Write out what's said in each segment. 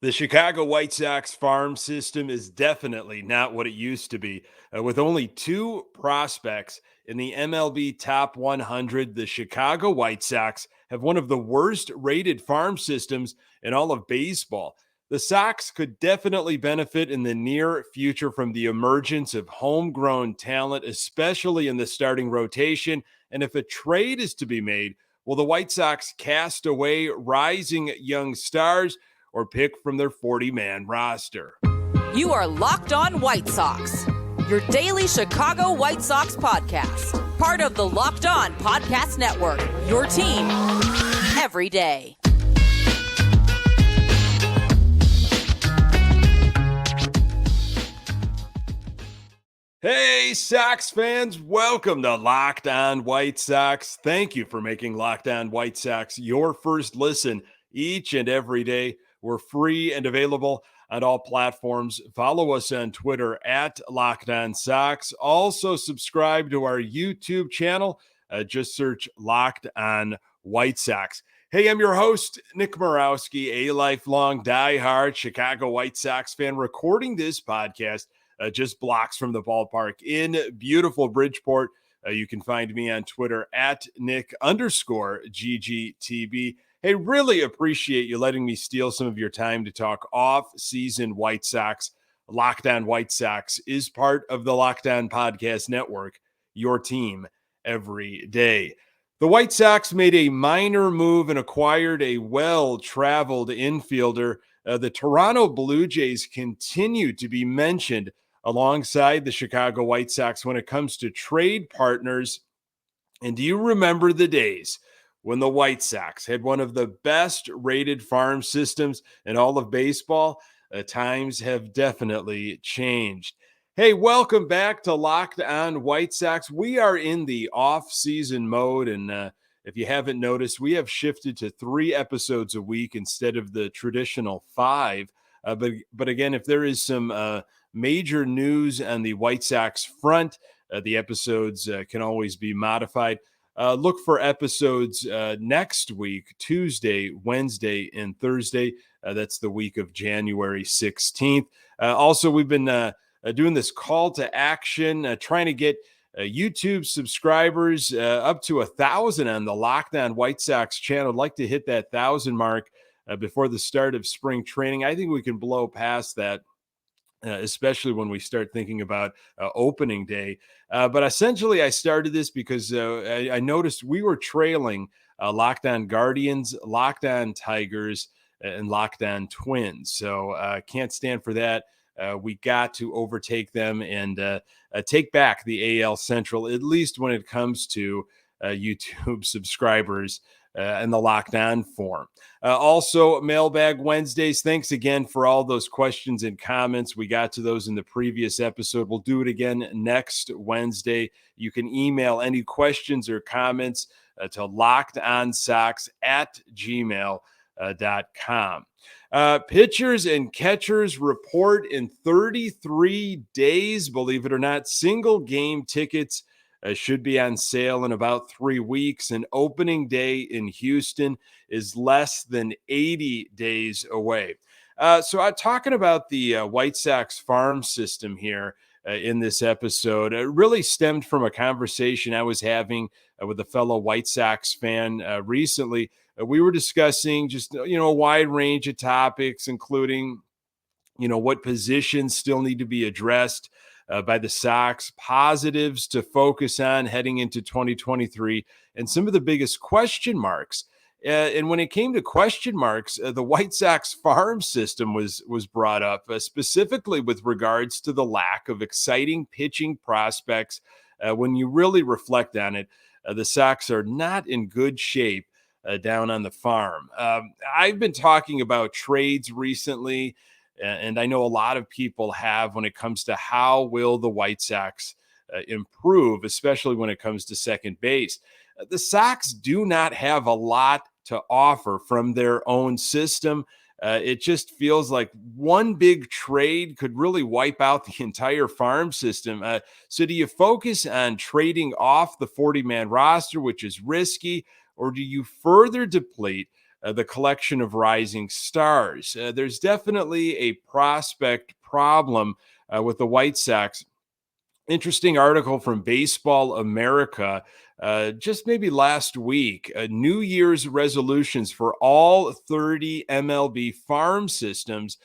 The Chicago White Sox farm system is definitely not what it used to be. With only two prospects in the MLB Top 100, the Chicago White Sox have one of the worst rated farm systems in all of baseball. The Sox could definitely benefit in the near future from the emergence of homegrown talent, especially in the starting rotation. And if a trade is to be made, will the White Sox cast away rising young stars or pick from their 40-man roster? You are Locked On White Sox, your daily Chicago White Sox podcast. Part of the Locked On Podcast Network, your team every day. Hey, Sox fans, welcome to Locked On White Sox. Thank you for making Locked On White Sox your first listen each and every day. We're free and available on all platforms. Follow us on Twitter at Locked On Sox. Also subscribe to our YouTube channel. Just search Locked On White Sox. Hey, I'm your host, Nick Morawski, a lifelong diehard Chicago White Sox fan, recording this podcast just blocks from the ballpark in beautiful Bridgeport. You can find me on Twitter at Nick_GGTB. Hey, really appreciate you letting me steal some of your time to talk off-season White Sox. Locked On White Sox is part of the Locked On Podcast Network, your team every day. The White Sox made a minor move and acquired a well-traveled infielder. The Toronto Blue Jays continue to be mentioned alongside the Chicago White Sox when it comes to trade partners. And do you remember the days when the White Sox had one of the best rated farm systems in all of baseball? Times have definitely changed. Hey, welcome back to Locked On White Sox. We are in the off-season mode, and if you haven't noticed, we have shifted to 3 episodes a week instead of the traditional 5. But again, if there is some major news on the White Sox front, the episodes can always be modified. Look for episodes next week, Tuesday, Wednesday, and Thursday. That's the week of January 16th. Also, we've been doing this call to action, trying to get YouTube subscribers up to 1,000 on the Locked On White Sox channel. I'd like to hit that 1,000 mark before the start of spring training. I think we can blow past that. Especially when we start thinking about opening day. But essentially, I started this because I noticed we were trailing Locked On Guardians, Locked On Tigers, and Locked On Twins. So can't stand for that. We got to overtake them and take back the AL Central, at least when it comes to YouTube subscribers and the Locked On form. Also, Mailbag Wednesdays. Thanks again for all those questions and comments. We got to those in the previous episode. We'll do it again next Wednesday. You can email any questions or comments to lockedonsox@gmail.com. Pitchers and catchers report in 33 days. Believe it or not, single game tickets should be on sale in about 3 weeks. And opening day in Houston is less than 80 days away. So I'm talking about the White Sox farm system here in this episode. It really stemmed from a conversation I was having with a fellow White Sox fan recently. We were discussing just, a wide range of topics, including, what positions still need to be addressed by the Sox, positives to focus on heading into 2023, and some of the biggest question marks. And when it came to question marks, the White Sox farm system was brought up, specifically with regards to the lack of exciting pitching prospects. When you really reflect on it, the Sox are not in good shape down on the farm. I've been talking about trades recently, and I know a lot of people have when it comes to how will the White Sox improve, especially when it comes to second base. The Sox do not have a lot to offer from their own system. It just feels like one big trade could really wipe out the entire farm system. So do you focus on trading off the 40-man roster, which is risky, or do you further deplete the collection of rising stars. There's definitely a prospect problem with the White Sox. Interesting article from Baseball America just maybe last week. New Year's resolutions for all 30 MLB farm systems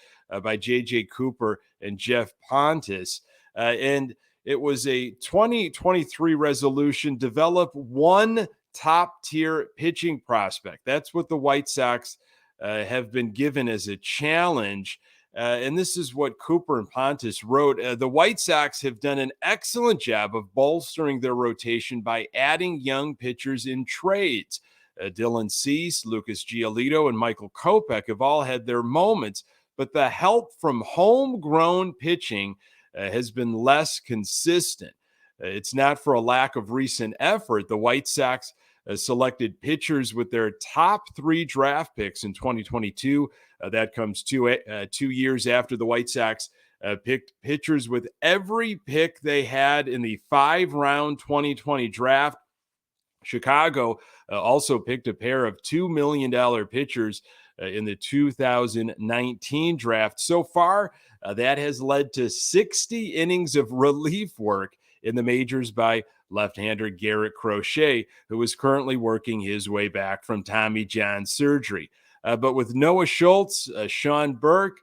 by J.J. Cooper and Jeff Pontus. And it was a 2023 resolution: develop one top tier pitching prospect. That's what the White Sox have been given as a challenge. And this is what Cooper and Pontus wrote. The White Sox have done an excellent job of bolstering their rotation by adding young pitchers in trades. Dylan Cease, Lucas Giolito, and Michael Kopech have all had their moments, but the help from homegrown pitching has been less consistent. It's not for a lack of recent effort. The White Sox selected pitchers with their top 3 draft picks in 2022. That comes 2 years after the White Sox picked pitchers with every pick they had in the 5-round 2020 draft. Chicago also picked a pair of $2 million pitchers in the 2019 draft. So far, that has led to 60 innings of relief work in the majors by left-hander Garrett Crochet, who is currently working his way back from Tommy John surgery. But with Noah Schultz, Sean Burke,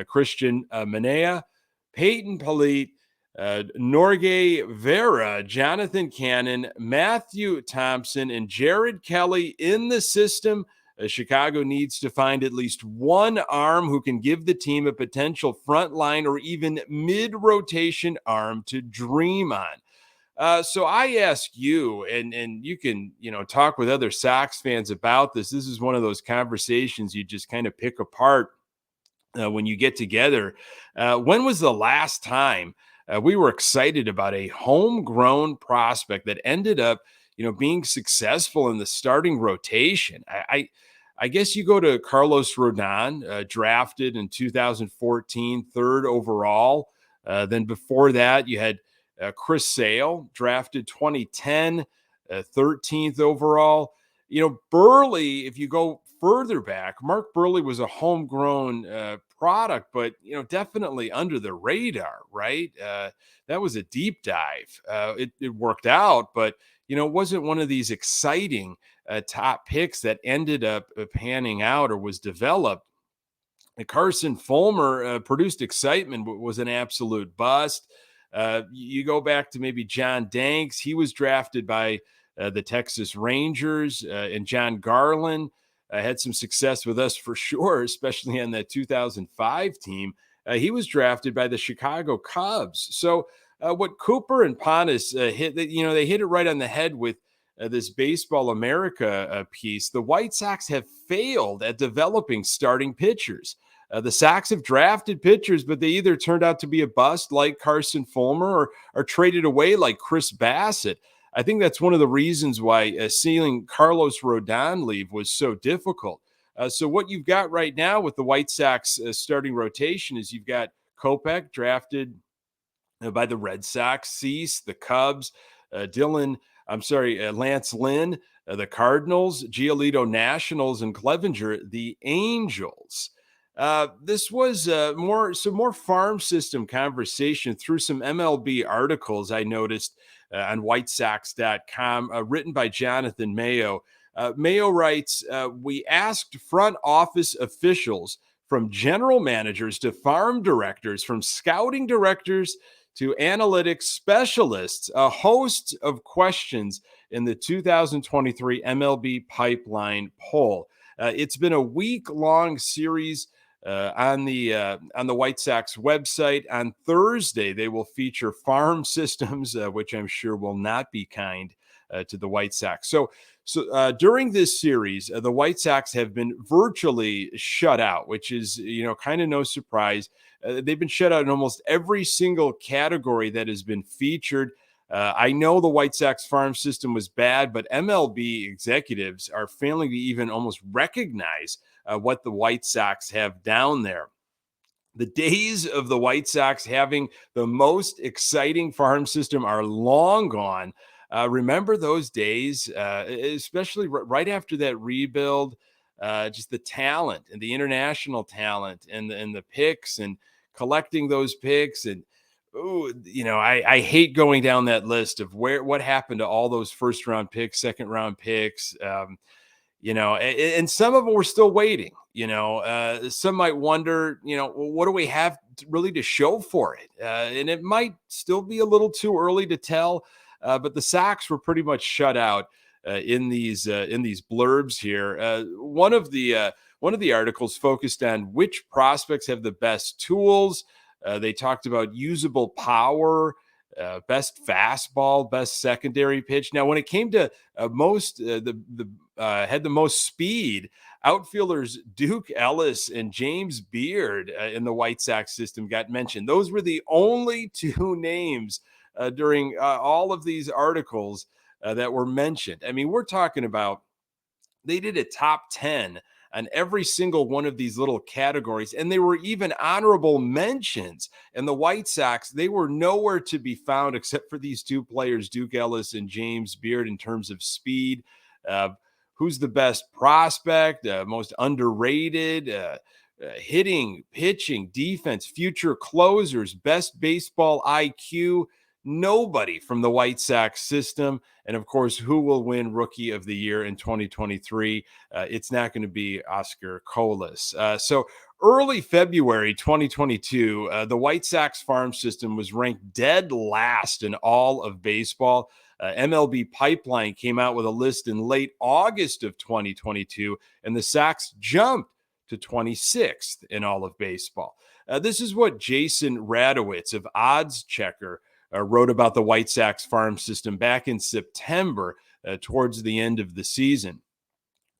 Christian Manaea, Peyton Polite, Norge Vera, Jonathan Cannon, Matthew Thompson, and Jared Kelley in the system, Chicago needs to find at least one arm who can give the team a potential frontline or even mid-rotation arm to dream on. So I ask you, and you can, talk with other Sox fans about this. This is one of those conversations you just kind of pick apart when you get together. When was the last time we were excited about a homegrown prospect that ended up, being successful in the starting rotation? I guess you go to Carlos Rodon, drafted in 2014, 3rd overall. Then before that, you had Chris Sale, drafted 2010, 13th overall. Burley, if you go further back, Mark Burley was a homegrown product, but, definitely under the radar, right? That was a deep dive. It worked out, but, it wasn't one of these exciting top picks that ended up panning out or was developed. Carson Fulmer produced excitement, but was an absolute bust. You go back to maybe John Danks. He was drafted by the Texas Rangers, and John Garland had some success with us for sure, especially on that 2005 team. He was drafted by the Chicago Cubs. So what Cooper and Pontus hit, they hit it right on the head with this Baseball America piece. The White Sox have failed at developing starting pitchers. The Sox have drafted pitchers, but they either turned out to be a bust like Carson Fulmer or traded away like Chris Bassett. I think that's one of the reasons why seeing Carlos Rodon leave was so difficult. So what you've got right now with the White Sox starting rotation is you've got Kopech, drafted by the Red Sox, Cease, the Cubs, Lance Lynn, the Cardinals, Giolito Nationals, and Clevenger, the Angels. This was more farm system conversation through some MLB articles I noticed on whitesox.com, written by Jonathan Mayo. Mayo writes, we asked front office officials, from general managers to farm directors, from scouting directors to analytics specialists, a host of questions in the 2023 MLB Pipeline poll. It's been a week-long series on the White Sox website. On Thursday, they will feature farm systems, which I'm sure will not be kind to the White Sox. So during this series, the White Sox have been virtually shut out, which is, kind of no surprise. They've been shut out in almost every single category that has been featured. I know the White Sox farm system was bad, but MLB executives are failing to even almost recognize what the White Sox have down there. The days of the White Sox having the most exciting farm system are long gone. Remember those days, especially right after that rebuild. just the talent and the international talent and the picks and collecting those picks. And ooh, I hate going down that list of what happened to all those first round picks, second round picks. And some of them were still waiting. Some might wonder, well, what do we have really to show for it? And it might still be a little too early to tell, but the Sox were pretty much shut out in these blurbs here. One of the articles focused on which prospects have the best tools. They talked about usable power, best fastball, best secondary pitch. Now, when it came to had the most speed, outfielders Duke Ellis and James Beard in the White Sox system got mentioned. Those were the only two names during all of these articles that were mentioned. I mean, we're talking about they did a top 10 on every single one of these little categories, and they were even honorable mentions. And the White Sox, they were nowhere to be found except for these two players, Duke Ellis and James Beard, in terms of speed. Who's the best prospect, most underrated, hitting, pitching, defense, future closers, best baseball IQ. Nobody from the White Sox system. And of course, who will win Rookie of the Year in 2023? It's not going to be Oscar Colas. So early February 2022, the White Sox farm system was ranked dead last in all of baseball. MLB Pipeline came out with a list in late August of 2022, and the Sox jumped to 26th in all of baseball. This is what Jason Radowitz of Odds Checker wrote about the White Sox farm system back in September towards the end of the season.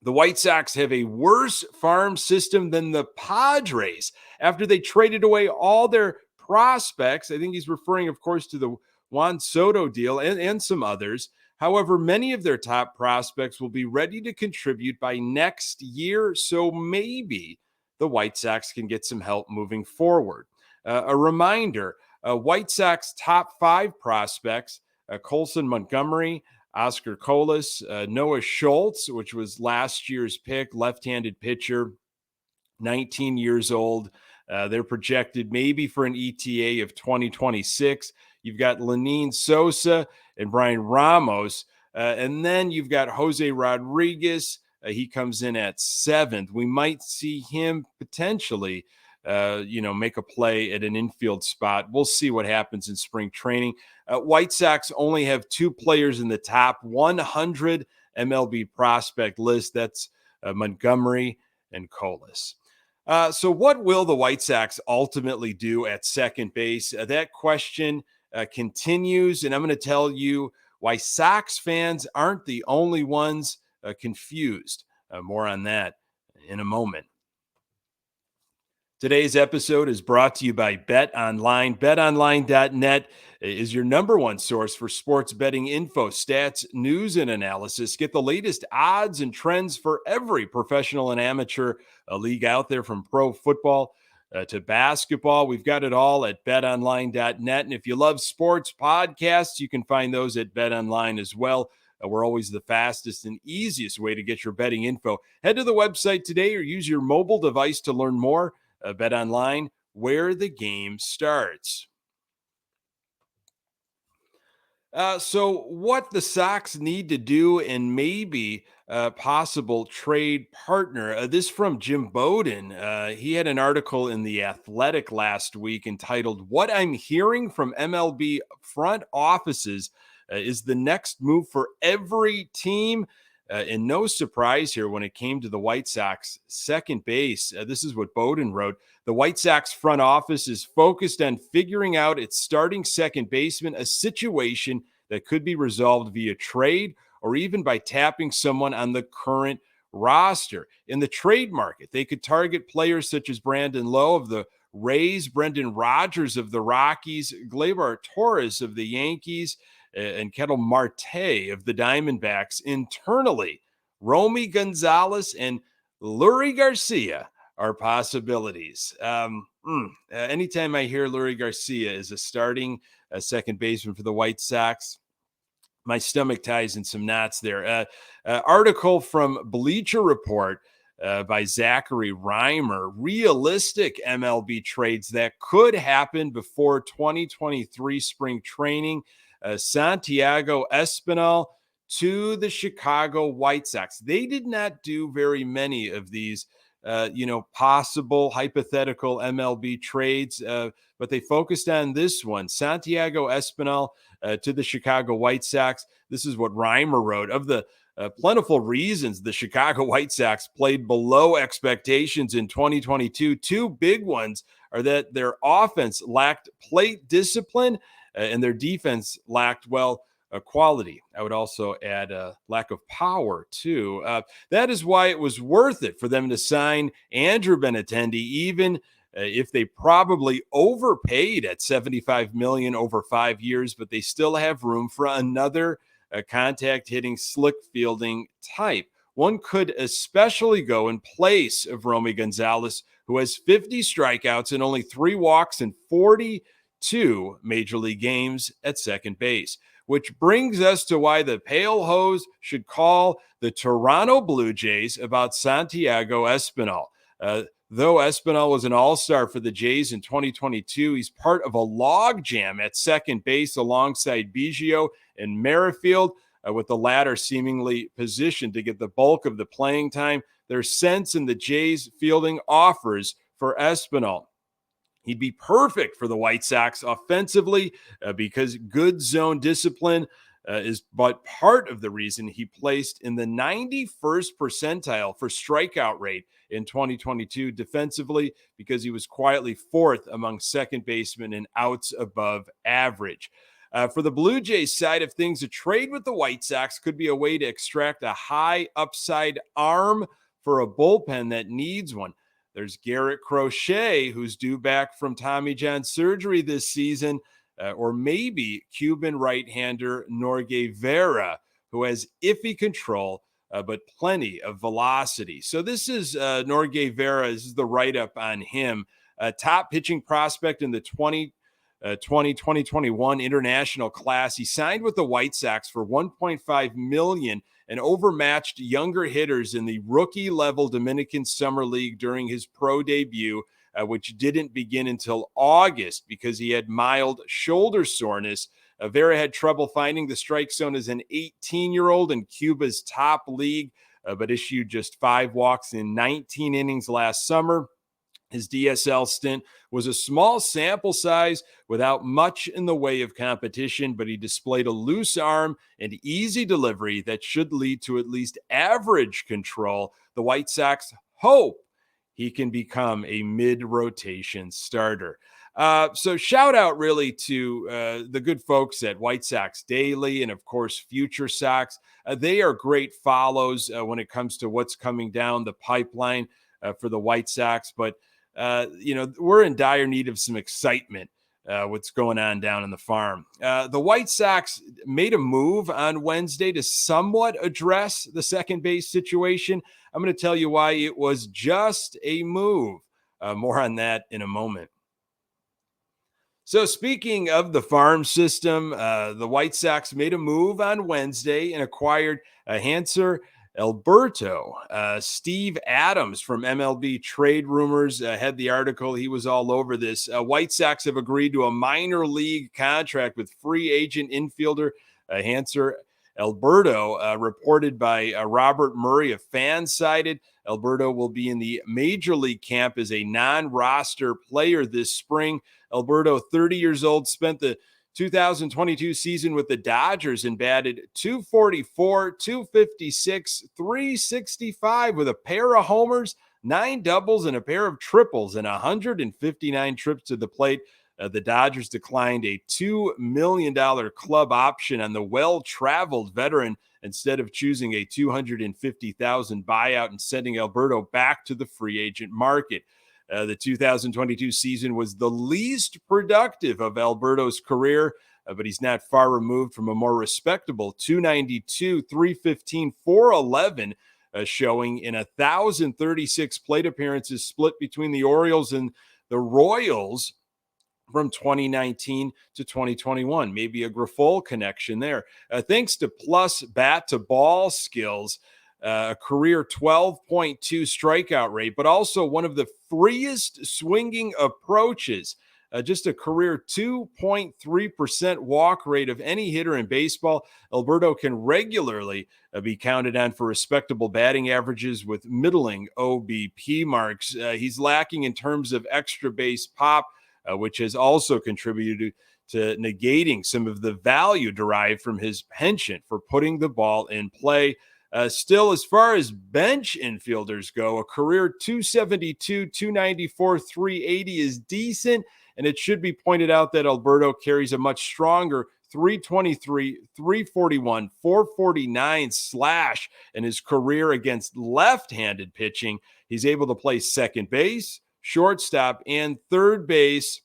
The White Sox have a worse farm system than the Padres after they traded away all their prospects. I think he's referring, of course, to the Juan Soto deal and some others. However, many of their top prospects will be ready to contribute by next year, so maybe the White Sox can get some help moving forward. A reminder, White Sox top 5 prospects, Colson Montgomery, Oscar Colas, Noah Schultz, which was last year's pick, left-handed pitcher, 19 years old. They're projected maybe for an ETA of 2026. You've got Lenine Sosa and Brian Ramos. And then you've got Jose Rodriguez. He comes in at 7th. We might see him potentially make a play at an infield spot. We'll see what happens in spring training. White Sox only have 2 players in the top 100 MLB prospect list. That's Montgomery and Colas. So what will the White Sox ultimately do at second base? That question continues, and I'm going to tell you why Sox fans aren't the only ones confused. More on that in a moment. Today's episode is brought to you by BetOnline. BetOnline.net is your number one source for sports betting info, stats, news, and analysis. Get the latest odds and trends for every professional and amateur league out there, from pro football to basketball. We've got it all at BetOnline.net. And if you love sports podcasts, you can find those at BetOnline as well. We're always the fastest and easiest way to get your betting info. Head to the website today or use your mobile device to learn more. BetOnline, where the game starts. So what the Sox need to do, and maybe a possible trade partner. This from Jim Bowden. He had an article in The Athletic last week entitled, "What I'm Hearing from MLB Front Offices is the next move for every team." And no surprise here when it came to the White Sox second base. This is what Bowden wrote. The White Sox front office is focused on figuring out its starting second baseman, a situation that could be resolved via trade or even by tapping someone on the current roster. In the trade market, they could target players such as Brandon Lowe of the Rays, Brendan Rodgers of the Rockies, Gleyber Torres of the Yankees, and Ketel Marte of the Diamondbacks. Internally, Romy Gonzalez and Lurie Garcia are possibilities. Anytime I hear Lurie Garcia is a starting second baseman for the White Sox, my stomach ties in some knots there. Article from Bleacher Report by Zachary Reimer. Realistic MLB trades that could happen before 2023 spring training. Santiago Espinal to the Chicago White Sox. They did not do very many of these, possible hypothetical MLB trades, but they focused on this one. Santiago Espinal to the Chicago White Sox. This is what Reimer wrote. Of the plentiful reasons the Chicago White Sox played below expectations in 2022, two big ones are that their offense lacked plate discipline and their defense lacked, quality. I would also add a lack of power, too. That is why it was worth it for them to sign Andrew Benintendi, even if they probably overpaid at $75 million over 5 years, but they still have room for another contact hitting, slick fielding type. One could especially go in place of Romy Gonzalez, who has 50 strikeouts and only 3 walks in 42 major league games at second base, which brings us to why the Pale Hose should call the Toronto Blue Jays about Santiago Espinal. Though Espinal was an all-star for the Jays in 2022, he's part of a logjam at second base alongside Biggio and Merrifield, with the latter seemingly positioned to get the bulk of the playing time. There's sense in the Jays fielding offers for Espinal. He'd be perfect for the White Sox offensively because good zone discipline is but part of the reason he placed in the 91st percentile for strikeout rate in 2022 defensively, because he was quietly 4th among second basemen in outs above average. For the Blue Jays side of things, a trade with the White Sox could be a way to extract a high upside arm for a bullpen that needs one. There's Garrett Crochet, who's due back from Tommy John surgery this season, or maybe Cuban right-hander Norge Vera, who has iffy control, but plenty of velocity. So this is Norge Vera. This is the write-up on him. Top pitching prospect in the 2020-2021 international class. He signed with the White Sox for $1.5 million and overmatched younger hitters in the rookie-level Dominican Summer League during his pro debut, which didn't begin until August because he had mild shoulder soreness. Vera had trouble finding the strike zone as an 18-year-old in Cuba's top league, but issued just 5 walks in 19 innings last summer. His DSL stint was a small sample size without much in the way of competition, but he displayed a loose arm and easy delivery that should lead to at least average control. The White Sox hope he can become a mid-rotation starter. So shout out really to the good folks at White Sox Daily and, of course, Future Sox. They are great follows when it comes to what's coming down the pipeline for the White Sox. But, we're in dire need of some excitement, what's going on down in the farm. The White Sox made a move on Wednesday to somewhat address the second base situation. I'm going to tell you why it was just a move. More on that in a moment. So speaking of the farm system, the White Sox made a move on Wednesday and acquired Hanser Alberto. Steve Adams from MLB Trade Rumors had the article. He was all over this. White Sox have agreed to a minor league contract with free agent infielder Hanser Alberto, reported by Robert Murray of Fansided. Alberto will be in the major league camp as a non-roster player this spring. Alberto, 30 years old, spent the 2022 season with the Dodgers and batted .244, .256, .365 with a pair of homers, 9 doubles, and a pair of triples, and 159 trips to the plate. The Dodgers declined a $2 million club option on the well-traveled veteran instead of choosing a $250,000 buyout and sending Alberto back to the free agent market. The 2022 season was the least productive of Alberto's career, but he's not far removed from a more respectable .292, .315, .411 showing in 1,036 plate appearances split between the Orioles and the Royals from 2019 to 2021. Maybe a Grifol connection there. Thanks to plus bat-to-ball skills, a career 12.2 strikeout rate, but also one of the freest swinging approaches. Just a career 2.3% walk rate of any hitter in baseball. Alberto can regularly be counted on for respectable batting averages with middling OBP marks. He's lacking in terms of extra base pop, which has also contributed to negating some of the value derived from his penchant for putting the ball in play. Still, as far as bench infielders go, a career 272, 294, 380 is decent. And it should be pointed out that Alberto carries a much stronger 323, 341, 449 slash in his career against left-handed pitching. He's able to play second base, shortstop, and third base.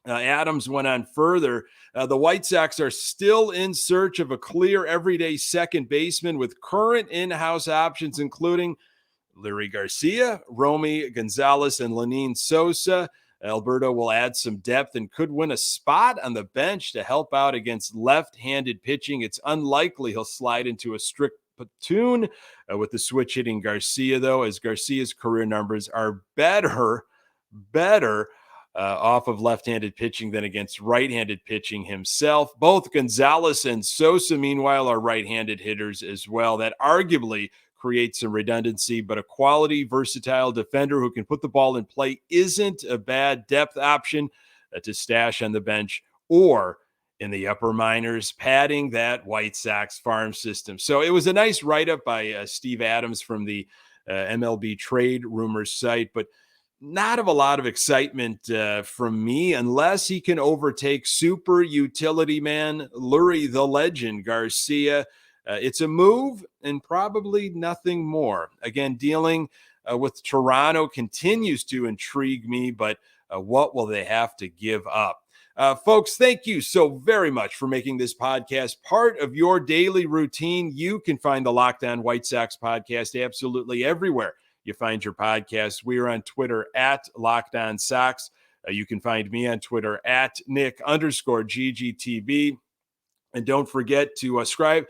Adams went on further. The White Sox are still in search of a clear everyday second baseman with current in-house options, including Leury Garcia, Romy Gonzalez, and Lenin Sosa. Alberto will add some depth and could win a spot on the bench to help out against left-handed pitching. It's unlikely he'll slide into a strict platoon with the switch hitting Garcia, though, as Garcia's career numbers are better off of left-handed pitching than against right-handed pitching himself. Both Gonzalez and Sosa, meanwhile, are right-handed hitters as well. That arguably create some redundancy, but a quality, versatile defender who can put the ball in play isn't a bad depth option to stash on the bench or in the upper minors, padding that White Sox farm system. So it was a nice write-up by Steve Adams from the MLB Trade Rumors site, but not of a lot of excitement from me unless he can overtake super utility man Leury the Legend Garcia. It's a move and probably nothing more. Again, dealing with Toronto continues to intrigue me, but what will they have to give up? Folks, thank you so very much for making this podcast part of your daily routine. You can find the Locked On White Sox podcast absolutely everywhere you find your podcasts. We are on Twitter at Locked On Sox. You can find me on Twitter at Nick_GGTV. And don't forget to subscribe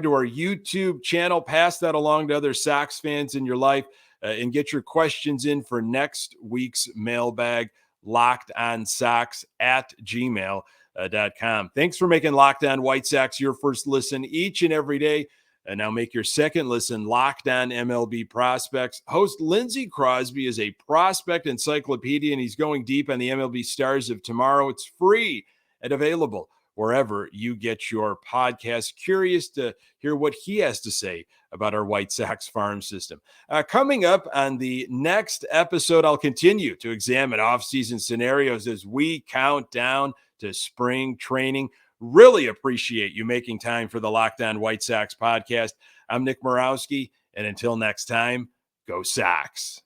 to our YouTube channel. Pass that along to other Sox fans in your life and get your questions in for next week's mailbag, lockedonsox@gmail.com. Thanks for making Locked On White Sox your first listen each and every day. And now make your second listen Locked On MLB Prospects. Host Lindsey Crosby is a prospect encyclopedia, and he's going deep on the MLB stars of tomorrow. It's free and available wherever you get your podcast. Curious to hear what he has to say about our White Sox farm system. Coming up on the next episode, I'll continue to examine offseason scenarios as we count down to spring training. Really appreciate you making time for the Locked On White Sox podcast. I'm Nick Morawski, and until next time, go Sox.